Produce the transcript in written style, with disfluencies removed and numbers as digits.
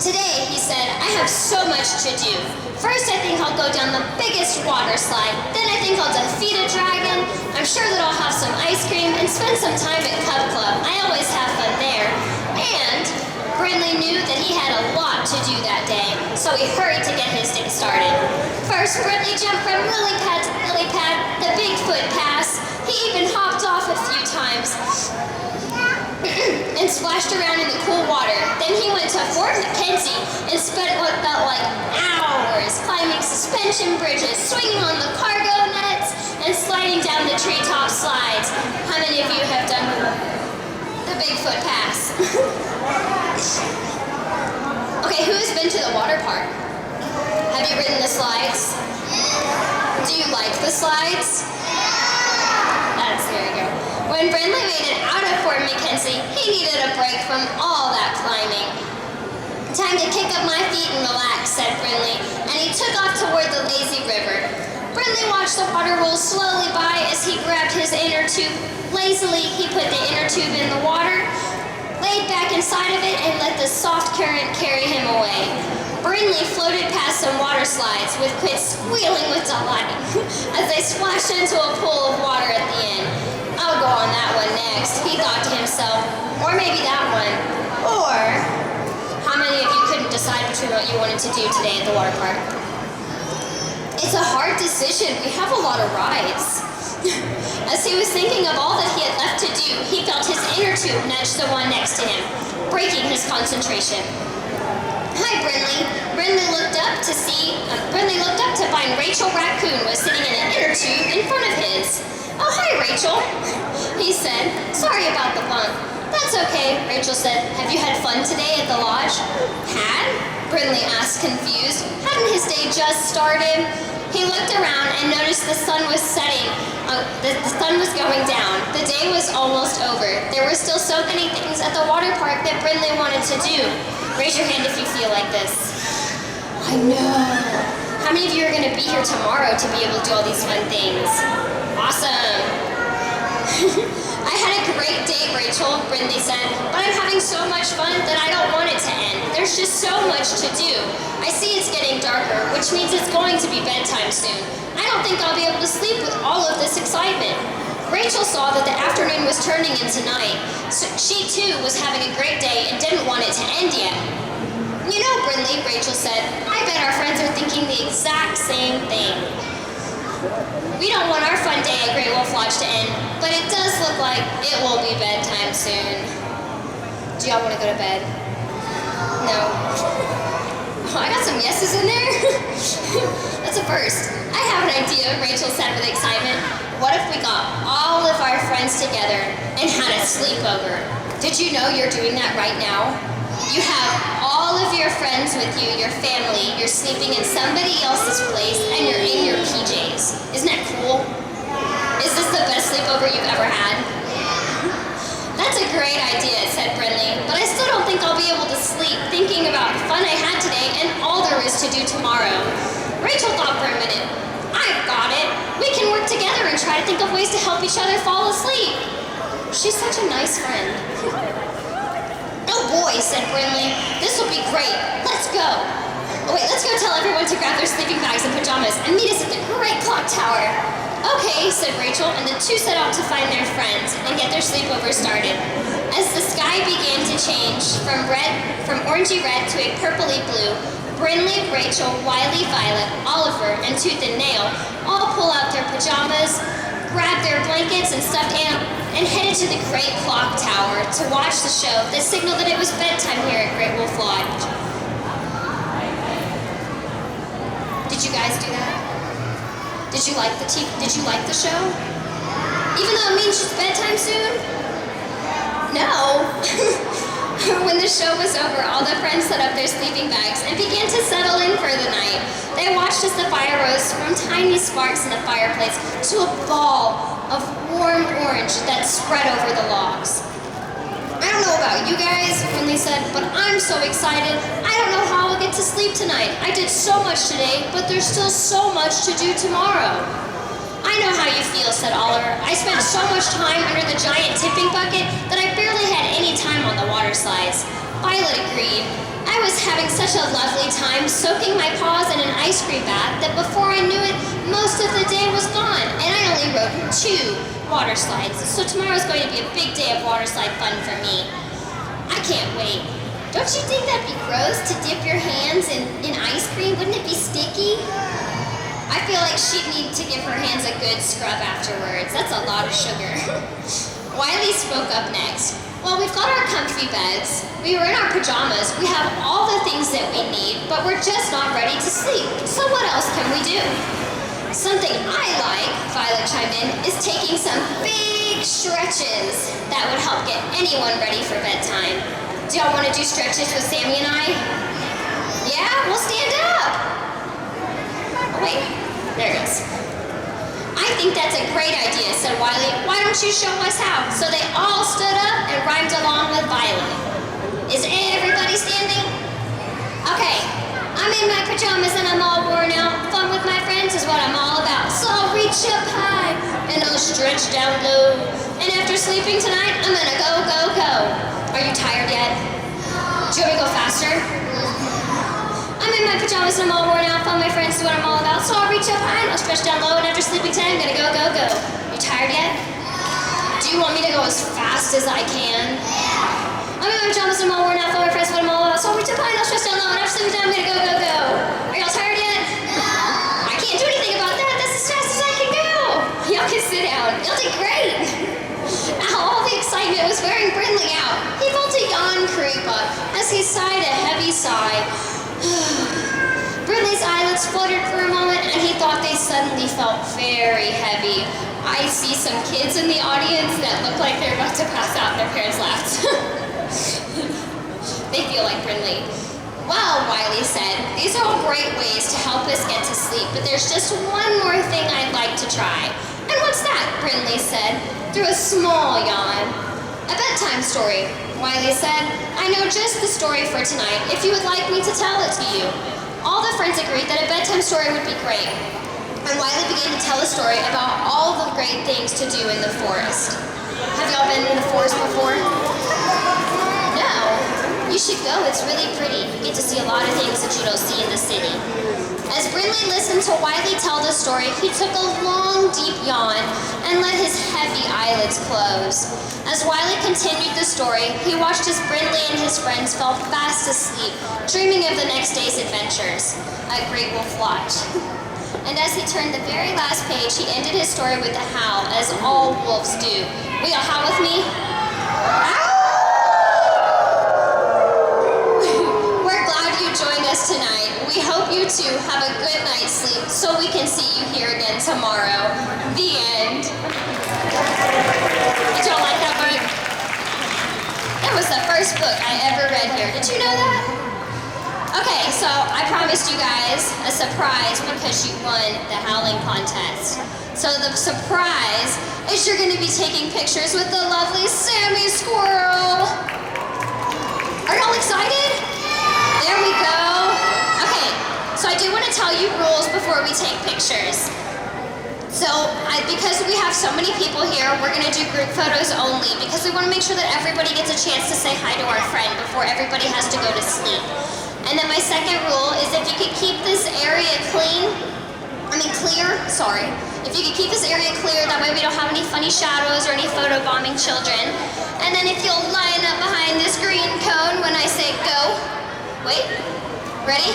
Today, he said, I have so much to do. First, I think I'll go down the biggest water slide. Then I think I'll defeat a dragon. I'm sure that I'll have some ice cream and spend some time at Cub Club. I always have fun there. And Brindley knew that he had a lot to do that day, so he hurried to get his day started. First, Brindley jumped from lily pad to lily pad, the Bigfoot pass. He even hopped off a few times and splashed around in the cool water. Then he went to Fort Mackenzie and spent what felt like hours climbing suspension bridges, swinging on the cargo nets, and sliding down the treetop slides. How many of you have done the Bigfoot pass? Okay, who has been to the water park? Have you ridden the slides? Do you like the slides? There you go. When Brindley made it out of Fort Mackenzie, he needed a break from all that climbing. Time to kick up my feet and relax, said Brindley, and he took off toward the lazy river. Brindley watched the water roll slowly by as he grabbed his inner tube. Lazily, he put the inner tube in the water, laid back inside of it, and let the soft current carry him away. Brindley floated past some water slides with Quit squealing with delight as they splashed into a pool of water at the end. I'll go on that one next, he thought to himself. Or maybe that one. Or, how many of you couldn't decide between what you wanted to do today at the water park? It's a hard decision. We have a lot of rides. As he was thinking of all that he had left to do, he felt his inner tube nudge the one next to him, breaking his concentration. Hi, Brindley. Brindley looked up to find Rachel Raccoon was sitting in an inner tube in front of his. Oh, hi, Rachel, he said. Sorry about the bump. That's okay, Rachel said. Have you had fun today at the lodge? Had? Brindley asked, confused. Hadn't his day just started? He looked around and noticed the sun was setting. The sun was going down. The day was almost over. There were still so many things at the water park that Brindley wanted to do. Raise your hand if you feel like this. I know. How many of you are going to be here tomorrow to be able to do all these fun things? Awesome. I had a great day, Rachel, Brindley said, but I'm having so much fun that I don't want it to end. There's just so much to do. I see it's getting darker, which means it's going to be bedtime soon. I don't think I'll be able to sleep with all of this excitement. Rachel saw that the afternoon was turning into night, so she too was having a great day and didn't want it to end yet. You know, Brindley, Rachel said, I bet our friends are thinking the exact same thing. We don't want our fun day at Great Wolf Lodge to end, but it does look like it will be bedtime soon. Do y'all want to go to bed? No. Oh, I got some yeses in there. That's a first. I have an idea, Rachel said with excitement. What if we got all of our friends together and had a sleepover? Did you know you're doing that right now? You have all of your friends with you, your family, you're sleeping in somebody else's place, and you're in your PJs. Isn't that cool? Is this the best sleepover you've ever had? That's a great idea, said Brindley, but I still don't think I'll be able to sleep thinking about the fun I had today and all there is to do tomorrow. Rachel thought for a minute. I've got it. We can work together and try to think of ways to help each other fall asleep. She's such a nice friend. Oh boy, said Brindley. This will be great. Let's go. Oh wait, let's go tell everyone to grab their sleeping bags and pajamas and meet us at the great clock tower. Okay, said Rachel, and the two set out to find their friends and get their sleepover started. As the sky began to change from orangey red to a purpley blue, Brindley, Rachel, Wiley, Violet, Oliver, and Tooth and Nail all pull out their pajamas, grab their blankets and stuffed animals, and headed to the Great Clock Tower to watch the show that signaled that it was bedtime here at Great Wolf Lodge. Did you guys do that? Did you like the show? Even though it means it's bedtime soon? No. When the show was over, all the friends set up their sleeping bags and began to settle in for the night. They watched as the fire rose from tiny sparks in the fireplace to a ball of warm orange that spread over the logs. I don't know about you guys, Brindley said, but I'm so excited. I don't know how I'll get to sleep tonight. I did so much today, but there's still so much to do tomorrow. I know how you feel, said Oliver. I spent so much time under the giant tipping bucket that I barely had any time on the water slides. Violet agreed. I was having such a lovely time soaking my paws in an ice cream bath that before I knew it, most of the day was gone, and I only rode 2 water slides. So tomorrow's going to be a big day of water slide fun for me. I can't wait. Don't you think that'd be gross to dip your hands in ice cream? Wouldn't it be sticky? I feel like she'd need to give her hands a good scrub afterwards. That's a lot of sugar. Wiley spoke up next. Well, we've got our comfy beds. We were in our pajamas. We have all the things that we need, but we're just not ready to sleep. So what else can we do? Something I like, Violet chimed in, is taking some big stretches. That would help get anyone ready for bedtime. Do y'all want to do stretches with Sammy and I? Yeah? Well, stand up. Oh, wait. There it goes. I think that's a great idea, said Wiley. Why don't you show us how? So they all stood up and rhymed along with Violet. Is everybody standing? Okay. I'm in my pajamas and I'm all worn out. Fun with my friends is what I'm all about. So I'll reach up high and I'll stretch down low. And after sleeping tonight, I'm gonna go, go, go. Are you tired yet? Do you want me to go faster? I'm in my pajamas and I'm all worn out. Fun with my friends is what I'm all about. So I'll reach up high and I'll stretch down low. And after sleeping tonight, I'm gonna go, go, go. You tired yet? Do you want me to go as fast as I can? I'm in my pajamas and I'm all worn out. Fun with my friends is what I'm all about. So I'll reach up high and I'll stretch down low. And after sleeping tonight, I'm gonna go, go, go. Are y'all tired yet? I can't do anything about that. That's as fast as I can go. Y'all can sit down. Y'all did great. All the excitement was wearing Brindley out. He felt a yawn creep up as he sighed a heavy sigh. Brindley's eyelids fluttered for a moment and he thought they suddenly felt very heavy. I see some kids in the audience that look like they're about to pass out and their parents laughed. They feel like Brindley. Well, Wiley said, these are all great ways to help us get to sleep, but there's just one more thing I'd like to try. And what's that? Brindley said, through a small yawn. A bedtime story, Wiley said. I know just the story for tonight, if you would like me to tell it to you. All the friends agreed that a bedtime story would be great. And Wiley began to tell a story about all the great things to do in the forest. Have y'all been in the forest before? No. You should go, it's really pretty. You get to see a lot of things that you don't see in the city. As Brindley listened to Wiley tell the story, he took a long, deep yawn and let his heavy eyelids close. As Wiley continued the story, he watched as Brindley and his friends fell fast asleep, dreaming of the next day's adventures. A great wolf watched. And as he turned the very last page, he ended his story with a howl, as all wolves do. Will y'all howl with me? We're glad you joined us tonight. We hope you too have a good night's sleep so we can see you here again tomorrow. The end. Did y'all like that book? That was the first book I ever read here. Did you know that? Okay, so I promised you guys a surprise because you won the howling contest. So the surprise is you're going to be taking pictures with the lovely Sammy Squirrel. Are y'all excited? There we go. Okay, so I do want to tell you rules before we take pictures. So, because we have so many people here, we're going to do group photos only because we want to make sure that everybody gets a chance to say hi to our friend before everybody has to go to sleep. And then my second rule is if you could keep this area clear. If you could keep this area clear, that way we don't have any funny shadows or any photo bombing children. And then if you'll line up behind this green cone when I say go. Wait, ready?